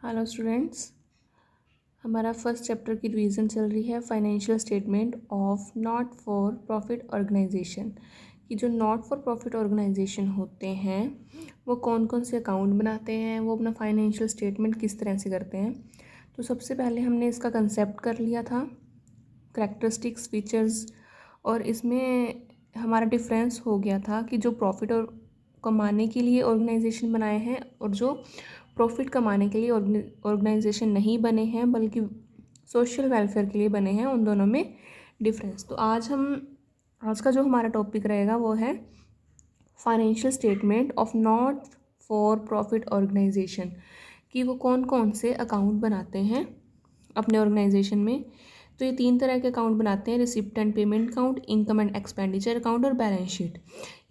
Hello students, हमारा first chapter की revision चल रही है financial statement of not for profit organization कि जो नॉट फॉर प्रॉफिट ऑर्गेनाइजेशन होते हैं वो कौन कौन से अकाउंट बनाते हैं, वो अपना फाइनेंशियल स्टेटमेंट किस तरह से करते हैं। तो सबसे पहले हमने इसका कंसेप्ट कर लिया था, करैक्टरिस्टिक्स, फीचर्स, और इसमें हमारा डिफरेंस हो गया था कि जो प्रॉफिट और कमाने के लिए ऑर्गेनाइजेशन बनाए हैं और जो प्रॉफिट कमाने के लिए ऑर्गेनाइजेशन नहीं बने हैं बल्कि सोशल वेलफेयर के लिए बने हैं, उन दोनों में डिफरेंस। तो आज का जो हमारा टॉपिक रहेगा वो है financial statement of not for profit organization कि वो कौन कौन से अकाउंट बनाते हैं अपने ऑर्गेनाइजेशन में। तो ये 3 तरह के अकाउंट बनाते हैं, receipt and payment account, income and expenditure account और बैलेंस शीट।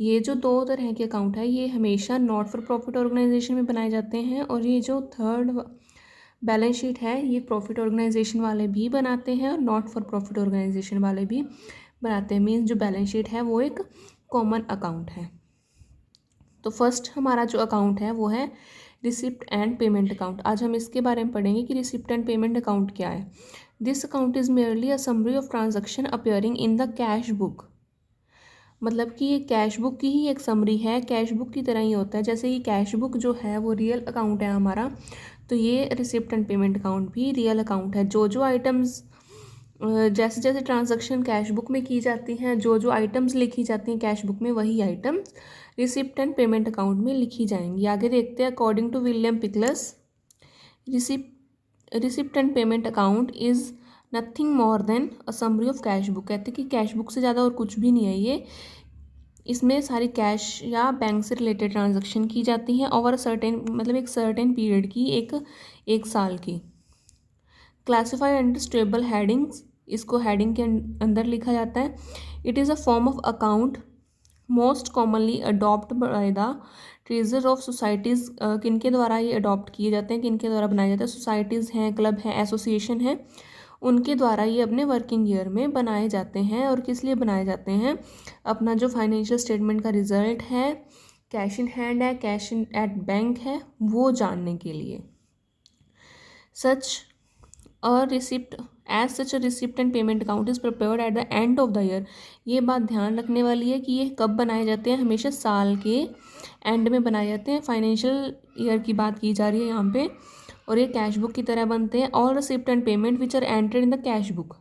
ये जो 2 तरह के अकाउंट है ये हमेशा नॉट फॉर प्रॉफिट ऑर्गेनाइजेशन में बनाए जाते हैं, और ये जो थर्ड बैलेंस शीट है ये प्रॉफिट ऑर्गेनाइजेशन वाले भी बनाते हैं और नॉट फॉर प्रॉफिट ऑर्गेनाइजेशन वाले भी बनाते हैं। मीन्स जो बैलेंस शीट है वो एक कॉमन अकाउंट है। तो फर्स्ट हमारा जो अकाउंट है वो है रिसिप्ट एंड पेमेंट अकाउंट। आज हम इसके बारे में पढ़ेंगे कि रिसिप्ट एंड पेमेंट अकाउंट क्या है। This account is merely a summary of transaction appearing in the cash book. मतलब कि ये कैश बुक की ही एक समरी है, कैश बुक की तरह ही होता है। जैसे ये कैश बुक जो है वो रियल अकाउंट है हमारा, तो ये रिसिप्ट एंड पेमेंट अकाउंट भी रियल अकाउंट है। जो जो आइटम्स जैसे जैसे ट्रांजैक्शन कैश बुक में की जाती हैं, जो जो आइटम्स लिखी जाती हैं कैश बुक में, वही items receipt and payment account में लिखी जाएंगी। आगे देखते हैं, according to William Pickles, receipt and payment account is nothing more than a summary of cash book. कहते हैं कि कैश बुक से ज़्यादा और कुछ भी नहीं है ये। इसमें सारी कैश या बैंक से रिलेटेड ट्रांजैक्शन की जाती हैं ओवर सर्टेन, मतलब एक सर्टेन पीरियड की, एक साल की। क्लासिफाइड अंडर स्टेबल हेडिंग्स, इसको हेडिंग के अंदर लिखा जाता है। It is a form of account most commonly adopt by the treasure of societies. किन के द्वारा ये अडॉप्ट किए जाते हैं, किन के द्वारा बनाए जाते हैं? सोसाइटीज़ हैं, क्लब हैं, एसोसिएशन हैं, उनके द्वारा ये अपने वर्किंग ईयर में बनाए जाते हैं। और किस लिए बनाए जाते हैं? अपना जो फाइनेंशियल स्टेटमेंट का रिजल्ट है, कैश इन हैंड है, कैश इन एट बैंक है, वो जानने के लिए। सच और receipt as such receipt and payment account is prepared at the end of the year. ये बात ध्यान रखने वाली है कि ये कब बनाए जाते हैं? हमेशा साल के एंड में बनाए जाते हैं। फाइनेंशियल ईयर की बात की जा रही है यहाँ पे, और ये कैश बुक की तरह बनते हैं। All receipt and payment which are entered in the cash book,